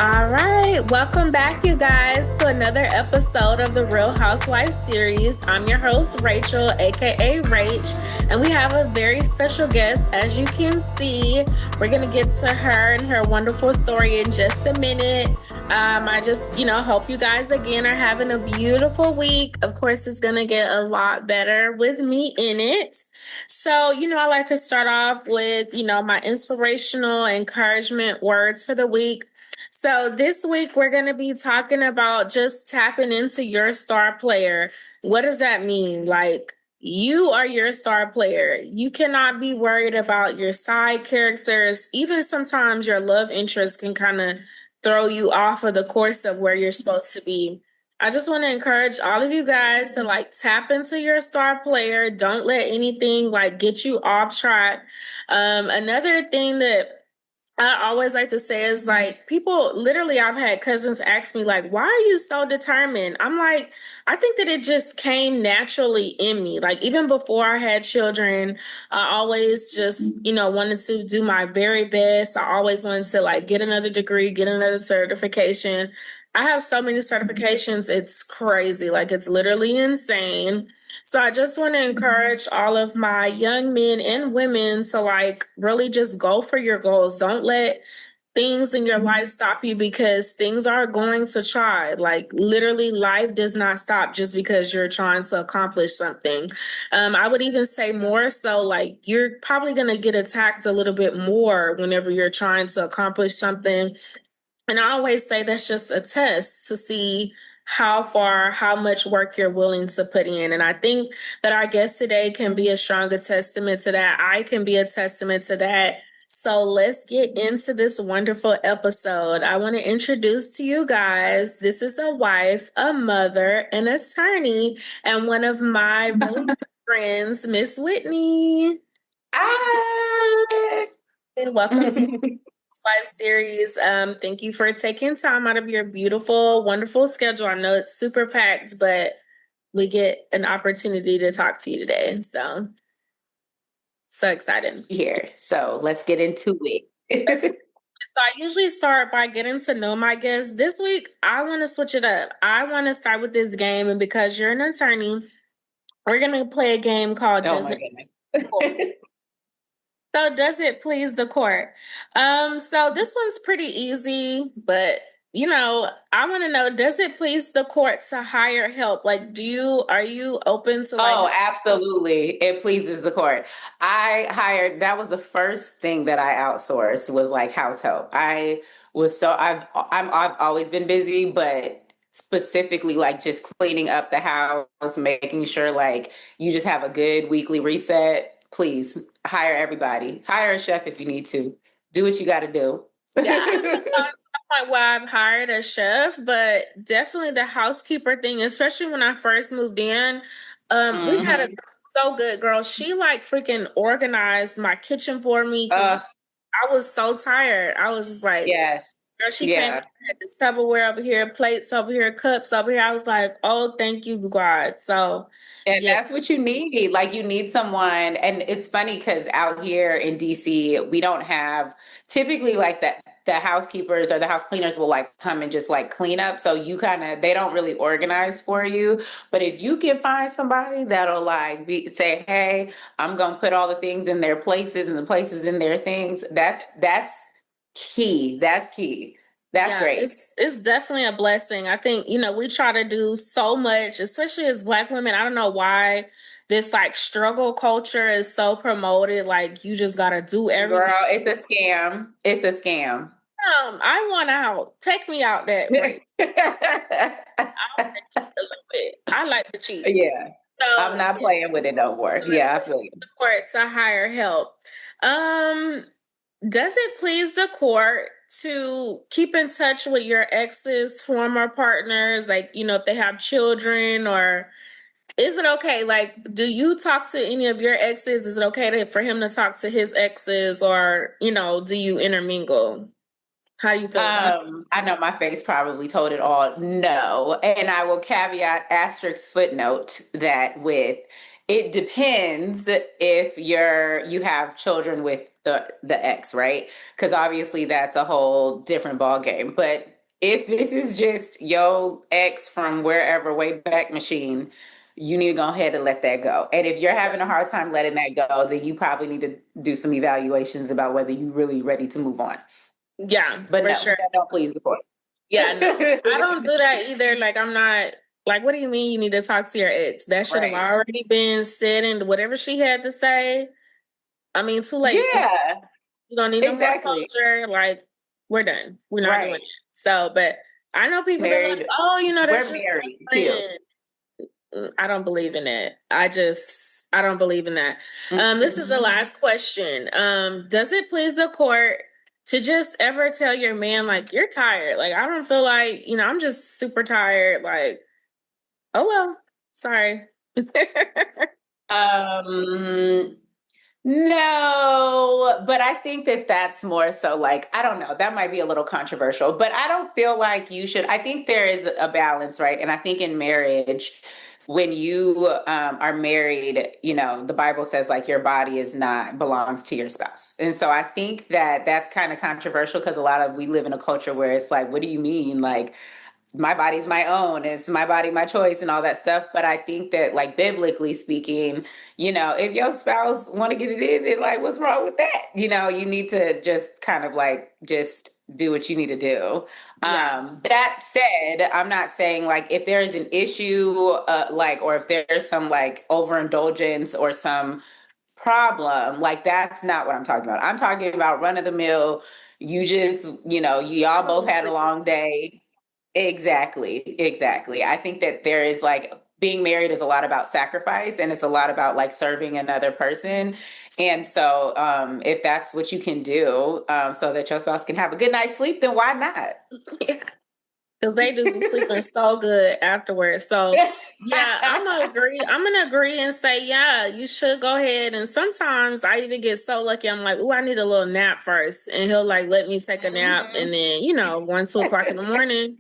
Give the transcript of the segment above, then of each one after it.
All right, welcome back, you guys, to another episode of the Real Housewife series. I'm your host, Rachel, aka Rach, and we have a very special guest. As you can see, we're gonna get to her and her wonderful story in just a minute. I just, hope you guys again are having a beautiful week. Of course, it's gonna get a lot better with me in it. So, I like to start off with, my inspirational encouragement words for the week. So this week we're going to be talking about just tapping into your star player. What does that mean? Like, you are your star player. You cannot be worried about your side characters. Even sometimes your love interest can kind of throw you off of the course of where you're supposed to be. I just want to encourage all of you guys to like tap into your star player. Don't let anything like get you off track. Another thing that I always like to say is like people literally I've had cousins ask me like, why are you so determined? I'm like, I think that it just came naturally in me. Like even before I had children, I always just, wanted to do my very best. I always wanted to like get another degree, get another certification. I have so many certifications, it's crazy. Like it's literally insane. So I just want to encourage all of my young men and women to like really just go for your goals. Don't let things in your life stop you because things are going to try. Like literally life does not stop just because you're trying to accomplish something. I would even say more so like you're probably going to get attacked a little bit more whenever you're trying to accomplish something, and I always say that's just a test to see how far, how much work you're willing to put in. And I think that our guest today can be a stronger testament to that. I can be a testament to that. So let's get into this wonderful episode. I want to introduce to you guys, this is a wife, a mother, an attorney, and one of my really good friends, Miss Whitney. Hi. Welcome to Life series. Thank you for taking time out of your beautiful, wonderful schedule. I know it's super packed, but we get an opportunity to talk to you today. So excited. Here. So let's get into it. So I usually start by getting to know my guests. This week, I want to switch it up. I want to start with this game, and because you're an attorney, we're gonna play a game called Oh Does my It goodness. So does it please the court? So this one's pretty easy, but I want to know, does it please the court to hire help? Like, are you open to like, Oh, absolutely. It pleases the court. That was the first thing that I outsourced was like house help. I've always been busy, but specifically like just cleaning up the house, making sure like you just have a good weekly reset. Please hire everybody. Hire a chef if you need to. Do what you got to do. yeah, I haven't gotten to the point where I've hired a chef, but definitely the housekeeper thing, especially when I first moved in. We had a Mhm. so good girl. She like freaking organized my kitchen for me because Uh, I was so tired. I was just like, yes. girl, she came Yeah. and had the Tupperware over here, plates over here, cups over here. I was like, oh, thank you, God. So, And yeah, that's what you need. Like you need someone. And it's funny because out here in DC, we don't have typically like that the housekeepers or the house cleaners will like come and just like clean up. So they don't really organize for you. But if you can find somebody that'll like say, hey, I'm gonna put all the things in their places and the places in their things, that's key. That's key. That's yeah, great. it's definitely a blessing. I think, we try to do so much, especially as Black women. I don't know why this like struggle culture is so promoted. Like you just gotta do everything. Girl, it's a scam. It's a scam. I want out. Take me out that race. I want to cheat a little bit. I like to cheat. Yeah. I'm So not yeah, playing with it no more. Yeah, I feel you. the court to hire help. Um, does it please the court to keep in touch with your ex's former partners, like, if they have children, or is it okay? Like, do you talk to any of your exes? Is it okay for him to talk to his exes, or, do you intermingle? How do you feel about I know my face probably told it all. No. And I will caveat asterisk footnote that with it depends if you have children with the ex, right? Because obviously that's a whole different ball game. But if this is just yo ex from wherever way back machine, you need to go ahead and let that go. And if you're having a hard time letting that go, then you probably need to do some evaluations about whether you're really ready to move on. Yeah, But for no, sure. that don't please the court. Yeah, no, I don't do that either. Like, I'm not like, what do you mean you need to talk to your ex? That should have Right. already been said, and whatever she had to say. I mean, too late. So Yeah, you don't need no more exactly. closure. Like, we're done. We're not doing it. Right. So, but I know people that are like, Married. oh, that's We're just my married too. friend. I don't believe in it. I don't believe in that. This is the Mhm. last question. Does it please the court to just ever tell your man like you're tired? Like I don't feel like, I'm just super tired. Like, oh well, sorry. Um, no, but I think that that's more so like, I don't know, that might be a little controversial, but I don't feel like you should. I think there is a balance, right? And I think in marriage, when you are married, the Bible says like your body is not belongs to your spouse. And so I think that that's kind of controversial because we live in a culture where it's like, what do you mean? Like, my body's my own, it's my body, my choice, and all that stuff. But I think that, like, biblically speaking, if your spouse want to get it in, then like, what's wrong with that? You need to just kind of like just do what you need to do. Yeah. That said, I'm not saying like if there is an issue, like, or if there's some like overindulgence or some problem, like that's not what I'm talking about. I'm talking about run of the mill. You just, you all Totally both had a sleeping. long day. Exactly, exactly. I think that there is like being married is a lot about sacrifice and it's a lot about like serving another person. And so if that's what you can do so that your spouse can have a good night's sleep, then why not? Because they do be sleeping so good afterwards. So yeah, I'm gonna agree and say, yeah, you should go ahead. And sometimes I even get so lucky, I'm like, oh, I need a little nap first. And he'll like let me take a nap and Mhm. then, 1, 2 o'clock in the morning,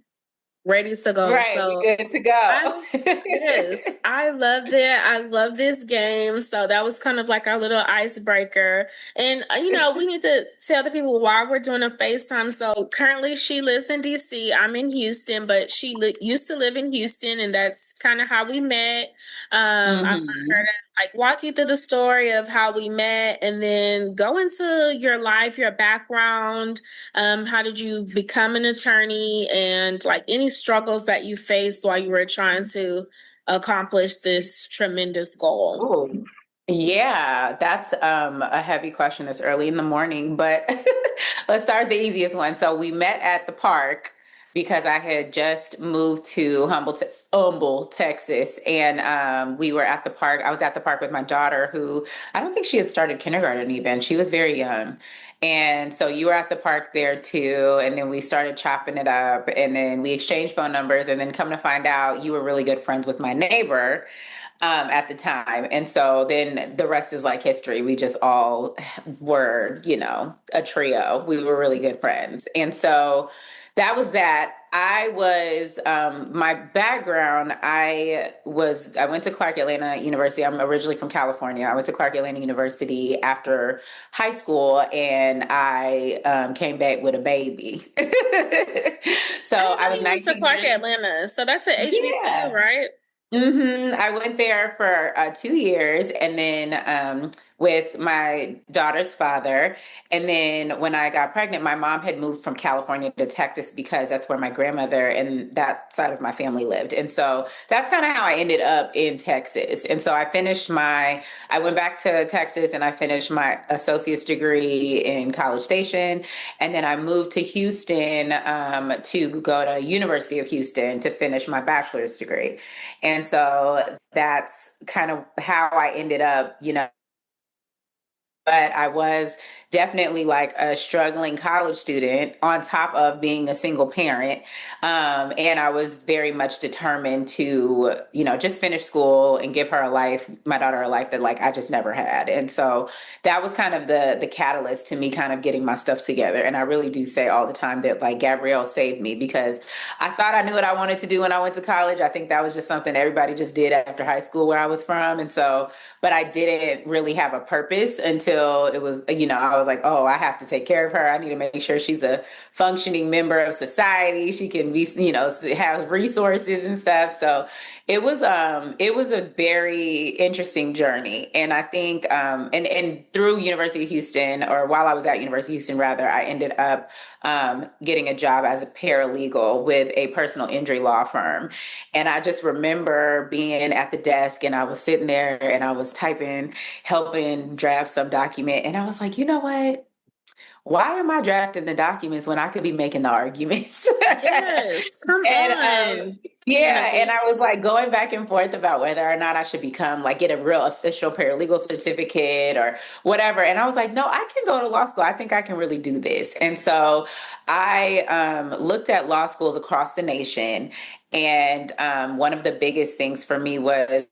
ready to go. Right, we So good to go. I yes, I loved it. I love this game. So that was kind of like our little icebreaker. And we need to tell the people why we're doing a FaceTime. So currently she lives in DC. I'm in Houston, but she used to live in Houston, and that's kind of how we met. I want her Hmm. to like walk you through the story of how we met, and then go into your life, your background. How did you become an attorney, and like any struggles that you faced while you were trying to accomplish this tremendous goal? Oh, yeah, that's a heavy question this early in the morning, but let's start with the easiest one. So we met at the park because I had just moved to Humble, Texas, and we were at the park. I was at the park with my daughter, who I don't think she had started kindergarten even. She was very young. And so you were at the park there too, and then we started chopping it up, and then we exchanged phone numbers, and then come to find out you were really good friends with my neighbor at the time. And so then the rest is like history. We just all were, a trio. We were really good friends. And so that was that. My background, I went to Clark Atlanta University. I'm originally from California. I went to Clark Atlanta University after high school and I came back with a baby. So I didn't I know was you went to 19 Clark years. Atlanta. So that's at HBCU, Yeah. right? I went there for 2 years and then with my daughter's father. And then when I got pregnant, my mom had moved from California to Texas because that's where my grandmother and that side of my family lived. And so that's kind of how I ended up in Texas. And so I went back to Texas and I finished my associate's degree in College Station. And then I moved to Houston to go to University of Houston to finish my bachelor's degree. And so that's kind of how I ended up, but I was definitely like a struggling college student on top of being a single parent. And I was very much determined to, just finish school and give my daughter a life that like I just never had. And so that was kind of the catalyst to me kind of getting my stuff together. And I really do say all the time that like Gabrielle saved me because I thought I knew what I wanted to do when I went to college. I think that was just something everybody just did after high school where I was from. And so but I didn't really have a purpose until until it was, I was like, oh, I have to take care of her. I need to make sure she's a functioning member of society. She can be, have resources and stuff. So it was a very interesting journey. And I think, and through University of Houston, or while I was at University of Houston, rather, I ended up getting a job as a paralegal with a personal injury law firm. And I just remember being at the desk and I was sitting there and I was typing, helping draft some document. And I was like, you know what? Why am I drafting the documents when I could be making the arguments? Yes, come And on. Speaking yeah, of and which, I was like going back and forth about whether or not I should become like get a real official paralegal certificate or whatever. And I was like, no, I can go to law school. I think I can really do this. And so I looked at law schools across the nation. And one of the biggest things for me was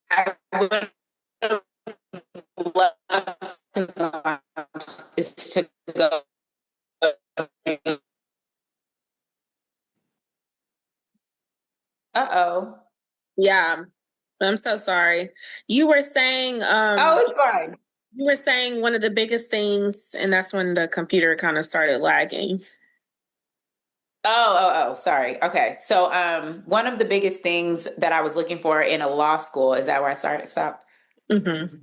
I would love to is to go. Uh-oh. yeah, I'm so sorry. You were saying, Oh, it's fine. you were saying one of the biggest things, and that's when the computer kind of started lagging. Sorry. Okay. So, one of the biggest things that I was looking for in a law school, is that where I started? Stop. Mm-hmm.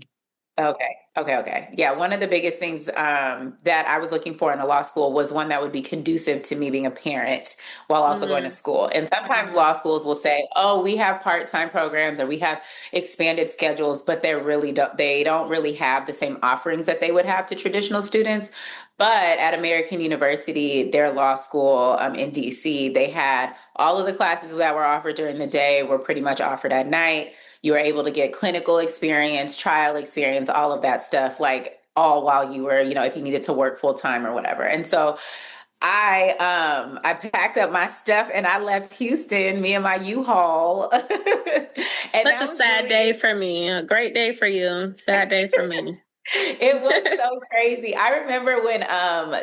Okay. Yeah, one of the biggest things that I was looking for in a law school was one that would be conducive to me being a parent while also going to Mm-hmm. school. And sometimes law schools will say, "Oh, we have part-time programs or we have expanded schedules," but they don't really have the same offerings that they would have to traditional students. But at American University, their law school in DC, they had all of the classes that were offered during the day were pretty much offered at night. You were able to get clinical experience, trial experience, all of that stuff, like all while you were, if you needed to work full time or whatever. And so I packed up my stuff and I left Houston, me and my U-Haul. And Such that a was sad really day for me. A great day for you. Sad day for me. it was so crazy. I remember when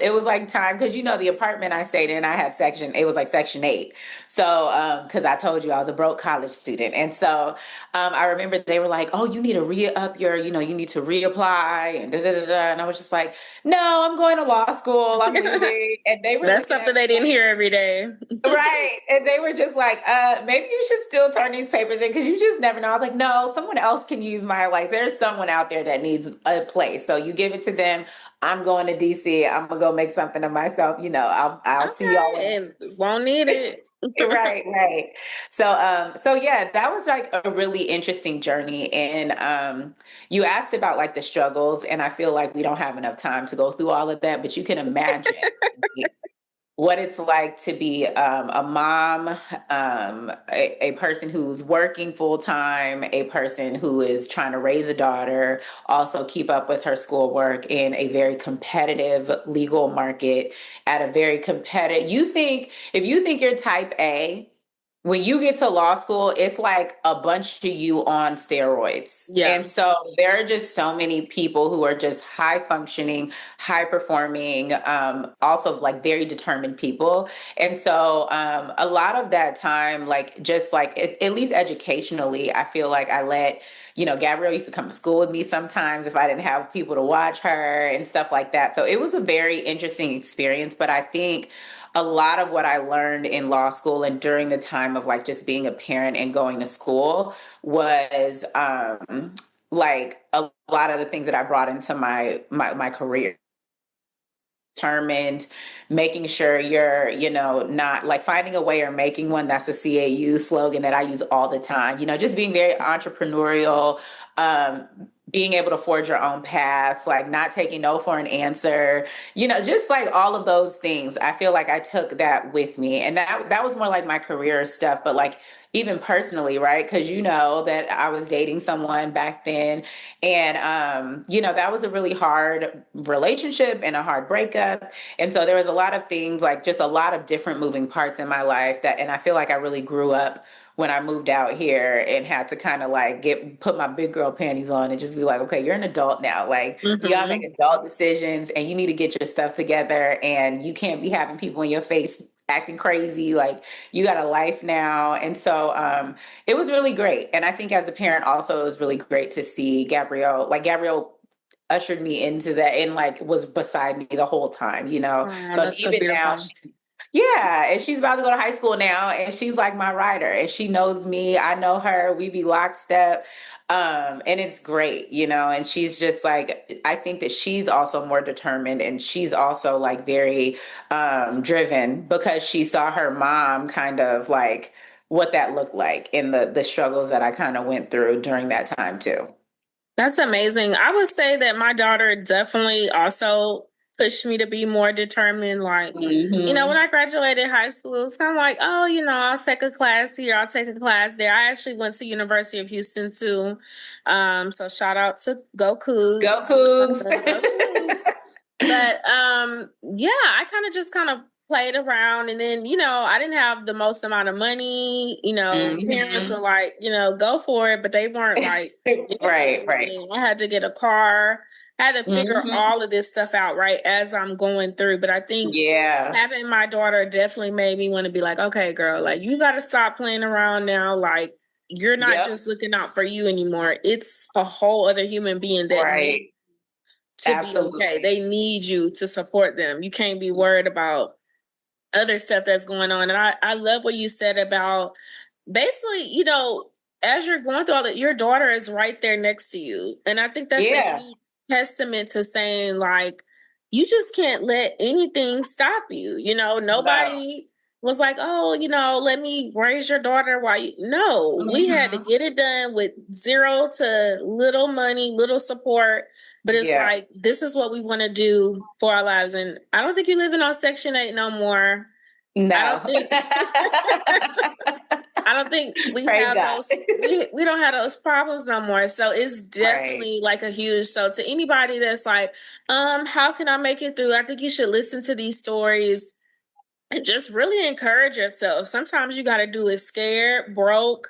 it was like time because the apartment I stayed in, I had it was like section 8. So because I told you I was a broke college student. And so I remember they were like, "Oh, you need to re-up your, you need to reapply and da da da da." And I was just like, "No, I'm going to law school. I'm leaving." And they were That's looking something at me they didn't like, hear every day. right. And they were just like, maybe you should still turn these papers in because you just never know. I was like, no, someone else can use like, there's someone out there that needs a place. So you give it to them. I'm going to DC. I'm gonna go make something of myself. I'll see y'all Okay, and won't need it. right. So yeah, that was like a really interesting journey. And you asked about like the struggles, and I feel like we don't have enough time to go through all of that, but you can imagine what it's like to be a mom, a person who's working full time, a person who is trying to raise a daughter, also keep up with her schoolwork in a very competitive legal market at a very competitive. If you think you're type A, when you get to law school, it's like a bunch of you on steroids. Yeah. And so there are just so many people who are just high functioning, high performing, also like very determined people. And so a lot of that time, like just like at least educationally, I feel like I let, Gabrielle used to come to school with me sometimes if I didn't have people to watch her and stuff like that. So it was a very interesting experience. But I think a lot of what I learned in law school and during the time of like just being a parent and going to school was like a lot of the things that I brought into my career. Determined, making sure you're, not like finding a way or making one. That's a CAU slogan that I use all the time. Just being very entrepreneurial, um, being able to forge your own paths, like not taking no for an answer, just like all of those things. I feel like I took that with me. And that was more like my career stuff, but like even personally, right? Because that I was dating someone back then. And that was a really hard relationship and a hard breakup. And so there was a lot of things, like just a lot of different moving parts in my life and I feel like I really grew up when I moved out here and had to kind of like put my big girl panties on and just be like, okay, you're an adult now. Like you gotta make Mm-hmm. adult decisions and you need to get your stuff together and you can't be having people in your face acting crazy. Like you got a life now. And so it was really great. And I think as a parent also it was really great to see Gabrielle ushered me into that and like was beside me the whole time, you know. Oh, So that's so even now beautiful. yeah, and she's about to go to high school now, and she's like my rider, and she knows me. I know her. We be lockstep, and it's great, you know. And she's just like, I think that she's also more determined, and she's also like very driven because she saw her mom kind of like what that looked like in the struggles that I kind of went through during that time too. That's amazing. I would say that my daughter definitely also pushed me to be more determined. Like, when Hmm. I graduated high school, it was kind of like, oh, I'll take a class here, I'll take a class there. I actually went to University of Houston too. So shout out to Go Go Cougs. Cougs. Go Cougs. But yeah, I kind of played around and then, I didn't have the most amount of money. Parents Hmm. were like, go for it, but they weren't like giving me Right, right. anything. I had to get a car. I had to figure Hmm. all of this stuff out right as I'm going through. But I think Yeah. having my daughter definitely made me want to be like, okay, girl, like you got to stop playing around now. Like you're not Yep. just looking out for you anymore. It's a whole other human being that needs Right. to be okay. Absolutely. They need you to support them. You can't be worried about other stuff that's going on. And I love what you said about basically, as you're going through all that, your daughter is right there next to you. And I think that's a Yeah. huge testament to saying, like, you just can't let anything stop you. No. Nobody was like, oh, let me raise your daughter while you. No, we had to Hmm. get it done with zero to little money, little support. But it's Yeah. like, this is what we want to do for our lives. And I don't think you're living on Section 8 no more. I don't No. think I don't think we Praise have God. those we don't have those problems no more. So it's Right. definitely like a huge so to anybody that's like, how can I make it through? I think you should listen to these stories and just really encourage yourself. Sometimes you got to do it scared, broke,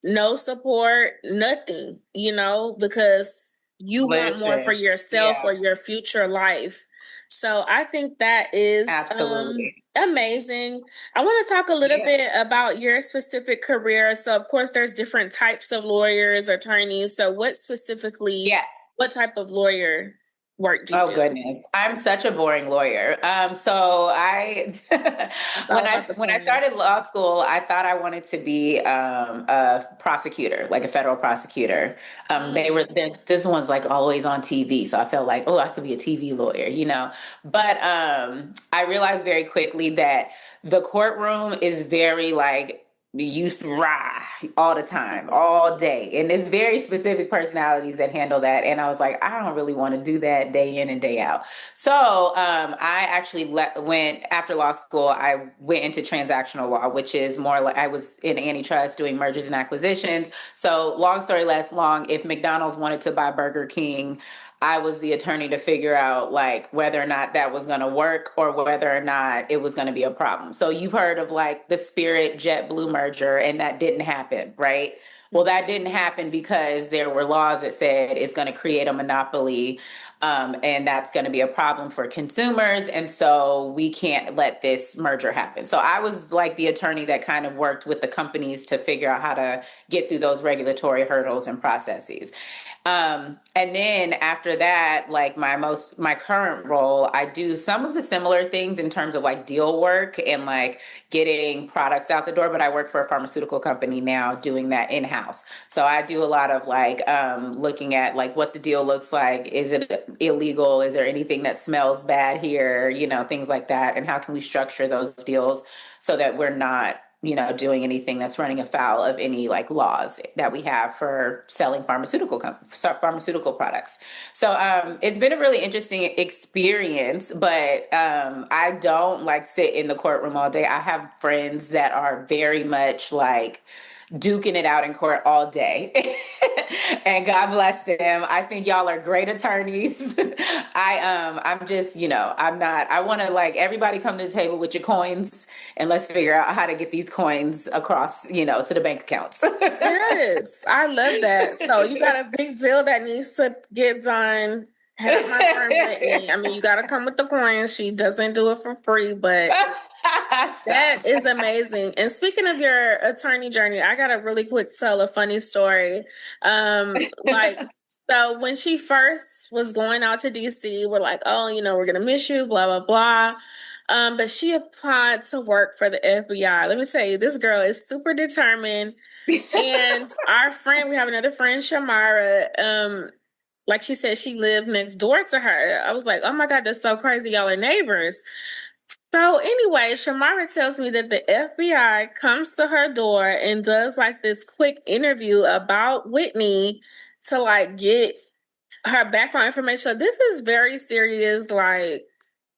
no support, nothing, because you want more for Listen. yourself Yeah. or your future life. So I think that is Absolutely. amazing. I want to talk a little Yeah. bit about your specific career. So of course there's different types of lawyers, attorneys. So Yeah. what type of lawyer work do you Oh do? goodness, I'm such a boring lawyer. So I, It's all about the when I clients. started law school, I thought I wanted to be a prosecutor, like a federal prosecutor. This one's like always on TV, so I felt like, oh, I could be a TV lawyer, you know. But I realized very quickly that the courtroom is very like used to rah all the time, all day. And there's very specific personalities that handle that. And I was like, I don't really want to do that day in and day out. So I actually went after law school, I went into transactional law, which is more like I was in antitrust doing mergers and acquisitions. So long story less long, if McDonald's wanted to buy Burger King, I was the attorney to figure out like whether or not that was going to work or whether or not it was going to be a problem. So you've heard of like the Spirit JetBlue merger and that didn't happen, right? Well, that didn't happen because there were laws that said it's going to create a monopoly, and that's going to be a problem for consumers. And so we can't let this merger happen. So I was like the attorney that kind of worked with the companies to figure out how to get through those regulatory hurdles and processes. And then after that, like my current role, I do some of the similar things in terms of like deal work and like getting products out the door, but I work for a pharmaceutical company now doing that in-house. So I do a lot of like looking at like what the deal looks like. Is it illegal? Is there anything that smells bad here? You know, things like that. And how can we structure those deals so that we're not doing anything that's running afoul of any like laws that we have for selling pharmaceutical products. So it's been a really interesting experience, but I don't like sit in the courtroom all day. I have friends that are very much like duking it out in court all day. And God bless them. I think y'all are great attorneys. I'm just, I'm not, I want to like everybody come to the table with your coins and let's figure out how to get these coins across, to the bank accounts. Yes, I love that. So you got a big deal that needs to get done. Have my friend Whitney. I mean, you got to come with the coins. She doesn't do it for free, but that Stop. is amazing. And speaking of your attorney journey, I got to really quick tell a funny story. Like, so when she first was going out to DC, we're like, oh, we're gonna miss you, blah blah blah. But she applied to work for the FBI. Let me tell you, this girl is super determined. And our friend, we have another friend, Shamara. Like she said, she lived next door to her. I was like, oh my God, that's so crazy. Y'all are neighbors. So anyway, Shamara tells me that the FBI comes to her door and does like this quick interview about Whitney to like get her background information. So this is very serious. Like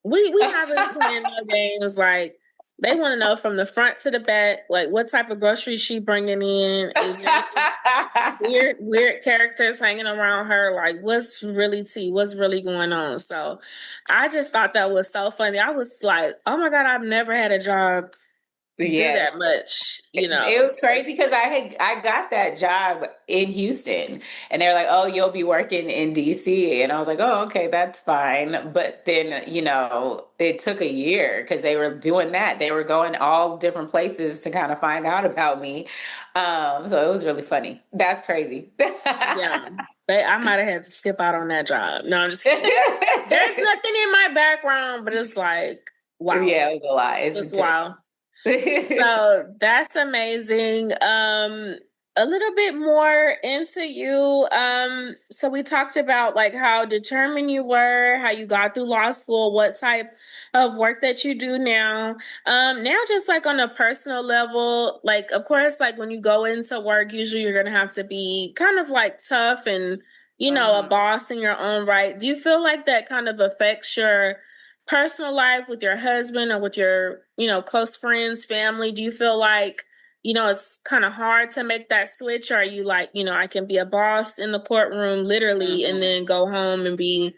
we haven't playing no games. Like they want to know from the front to the back, like what type of groceries she bringing in. Is there weird characters hanging around her? Like what's really tea? What's really going on? So I just thought that was so funny. I was like, oh my God, I've never had a job do Yes. that much, It was crazy because I got that job in Houston and they were like, oh, you'll be working in DC. And I was like, oh, okay, that's fine. But then, it took a year because they were doing that. They were going all different places to kind of find out about me. So it was really funny. That's crazy. Yeah. But I might have had to skip out on that job. No, I'm just kidding. There's nothing in my background, but it's like, wow. Yeah, it was a lot. It's wow. So that's amazing. A little bit more into you. So we talked about like how determined you were, how you got through law school, what type of work that you do now. Now just like on a personal level, like of course, like when you go into work, usually you're gonna have to be kind of like tough and a boss in your own right. Do you feel like that kind of affects your personal life with your husband or with your, close friends, family? Do you feel like, it's kind of hard to make that switch? Or are you like, I can be a boss in the courtroom literally and then go home and be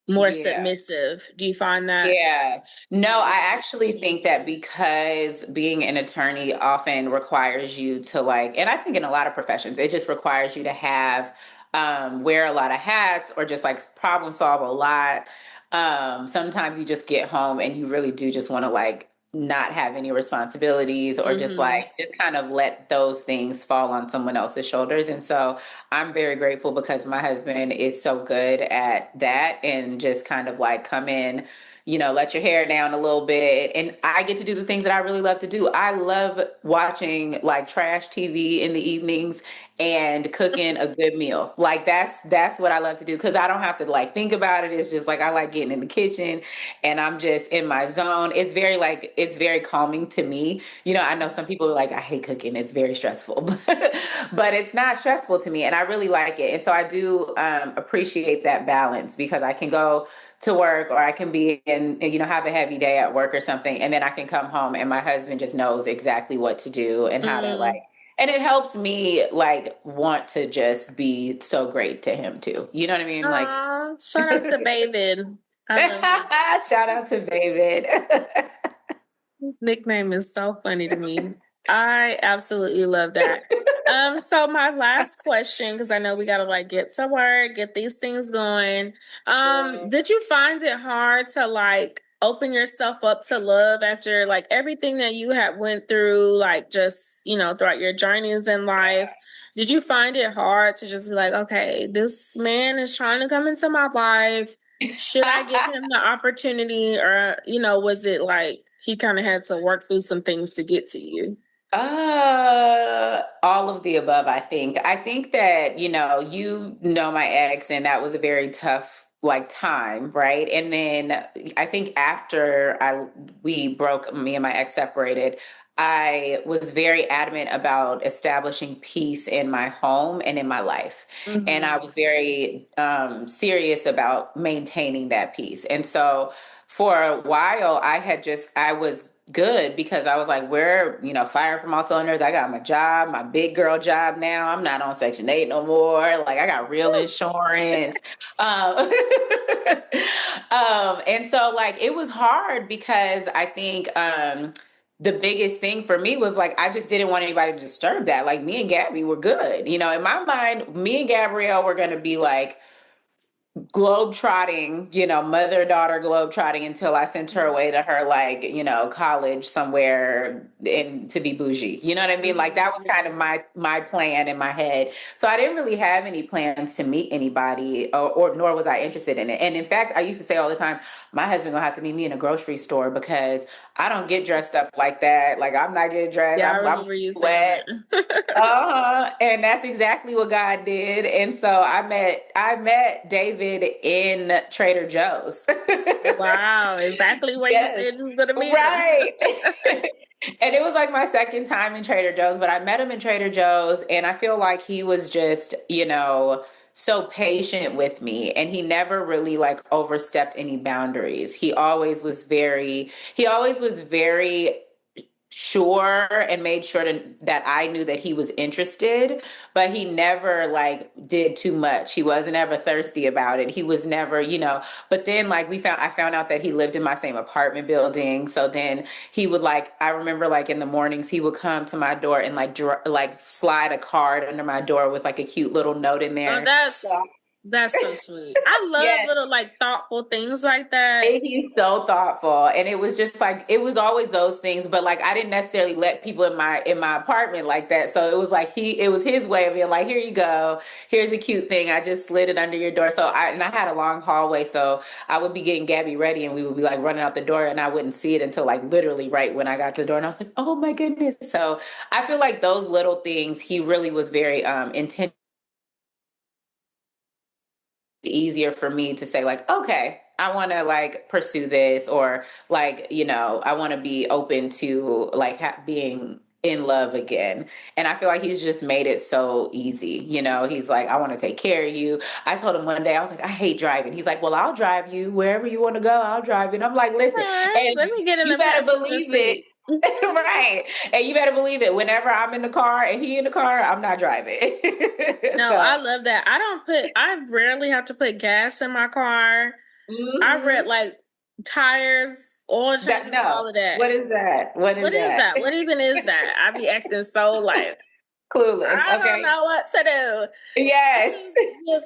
more submissive? Do you find that? Yeah. No, I actually think that because being an attorney often requires you to like, and I think in a lot of professions, it just requires you to have wear a lot of hats or just like problem solve a lot. Sometimes you just get home and you really do just want to like not have any responsibilities or just kind of let those things fall on someone else's shoulders. And so I'm very grateful because my husband is so good at that and just kind of like come in, let your hair down a little bit. And I get to do the things that I really love to do. I love watching like trash TV in the evenings and cooking a good meal. Like that's what I love to do because I don't have to like think about it. It's just like I like getting in the kitchen and I'm just in my zone. It's very calming to me. I know some people are like, I hate cooking. It's very stressful, but it's not stressful to me. And I really like it. And so I do appreciate that balance because I can go to work or I can be in, have a heavy day at work or something. And then I can come home and my husband just knows exactly what to do and how to like, and it helps me like want to just be so great to him too. You know what I mean? Like, shout out to David. I love shout out to David. Nickname is so funny to me. I absolutely love that. So my last question, because I know we gotta like get to work, get these things going. Did you find it hard to like open yourself up to love after like everything that you had went through, like just, throughout your journeys in life? Did you find it hard to just be like, okay, this man is trying to come into my life. Should I give him the opportunity? Or, was it like he kind of had to work through some things to get to you? All of the above, I think. I think that, my ex, and that was a very tough like time, right? And then I think after me and my ex separated, I was very adamant about establishing peace in my home and in my life. And I was very serious about maintaining that peace. And so for a while, I was good because I was like, we're, firing from all cylinders. I got my job, my big girl job now. I'm not on Section 8 no more. Like I got real insurance. Um, and so like it was hard because I think the biggest thing for me was like I just didn't want anybody to disturb that. Like me and Gabby were good. In my mind, me and Gabrielle were gonna be like globe trotting, mother daughter globe trotting until I sent her away to her like, college somewhere and to be bougie. You know what I mean? Like that was kind of my plan in my head. So I didn't really have any plans to meet anybody or nor was I interested in it. And in fact, I used to say all the time, my husband gonna have to meet me in a grocery store because I don't get dressed up like that. Like I'm not getting dressed. Yeah, I I'm remember you saying sweat. that. And that's exactly what God did. And so I met David in Trader Joe's. Wow, exactly where you Yes. said you was gonna meet him. Right. And it was like my second time in Trader Joe's, but I met him in Trader Joe's and I feel like he was just, so patient with me and he never really like overstepped any boundaries. He always was very sure and made sure that I knew that he was interested, but he never like did too much. He wasn't ever thirsty about it. He was never, but then like I found out that he lived in my same apartment building. So then he would like, I remember like in the mornings, he would come to my door and like slide a card under my door with like a cute little note in Oh, there. that's so sweet. I love Yes. little like thoughtful things like that. And he's so thoughtful. And it was just like it was always those things, but like I didn't necessarily let people in my apartment like that. So it was like it was his way of being like, here you go. Here's a cute thing. I just slid it under your door. So I had a long hallway. So I would be getting Gabby ready and we would be like running out the door and I wouldn't see it until like literally right when I got to the door. And I was like, oh my goodness. So I feel like those little things, he really was very intentional. Easier for me to say like, okay, I want to like pursue this or like, I want to be open to like being in love again. And I feel like he's just made it so easy. He's like, I want to take care of you. I told him one day, I was like, I hate driving. He's like, well, I'll drive you wherever you want to go. I'll drive you. And I'm like, listen, and Let me get in you the better passenger believe it. seat. Right. And you better believe it. Whenever I'm in the car and he in the car, I'm not driving. No, So, I love that. I rarely have to put gas in my car. I read mhm. like tires, oil changes, No. all of that. What is that? What is What is that? that? What even is that? I be acting so like Clueless. I don't Okay. know what to do. Yes. Yes,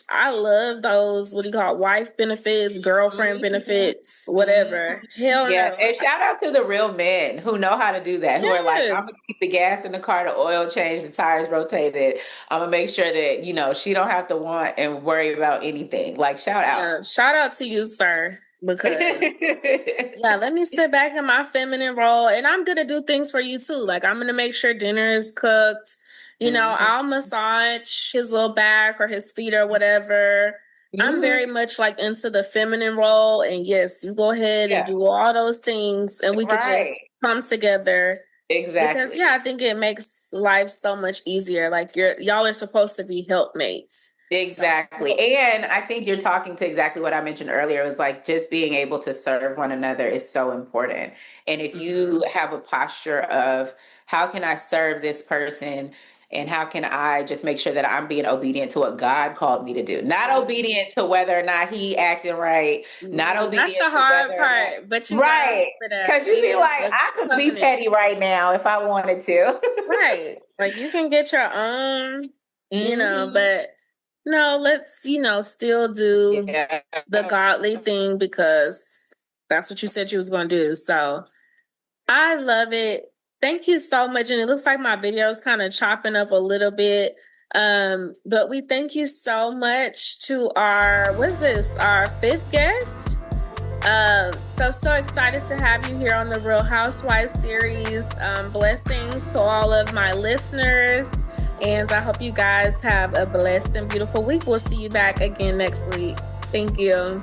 I love those, what do you call it, wife benefits, girlfriend Mhm. benefits, Mhm. whatever. Hell Yeah. no. And shout out to the real men who know how to do that, who are like, I'm Yes. gonna keep the gas in the car, the oil change, the tires rotated. I'm gonna make sure that, she don't have to want and worry about anything. Like shout out. Yeah. Shout out to you, sir. Because yeah, let me sit back in my feminine role and I'm gonna do things for you too. Like I'm gonna make sure dinner is cooked. Mhm. I'll massage his little back or his feet or whatever. I'm very Mhm. much like into the feminine role. And yes, you go ahead and Yeah. do all those things and we could just Right. come together. Because Exactly. yeah, I think it makes life so much easier. Like y'all are supposed to be helpmates. So Exactly. And I think you're talking to exactly what I mentioned earlier. It's like just being able to serve one another is so important. And if you mhm. have a posture of how can I serve this person and how can I just make sure that I'm being obedient to what God called me to do, not obedient to whether or not he acting right, not That's the obedient to hard whether or part, but not, you gotta right. remember that Because you be it's like, a I could be covenant. petty right now if I wanted to. Right. Like you can get your own, Hmm. but no, let's, still do Yeah. the godly thing because that's what you said you was going to do. So I love it. Thank you so much. And it looks like my video is kind of chopping up a little bit. But we thank you so much to what's this, our fifth guest. So excited to have you here on the Real Housewives series. Blessings to all of my listeners. And I hope you guys have a blessed and beautiful week. We'll see you back again next week. Thank you.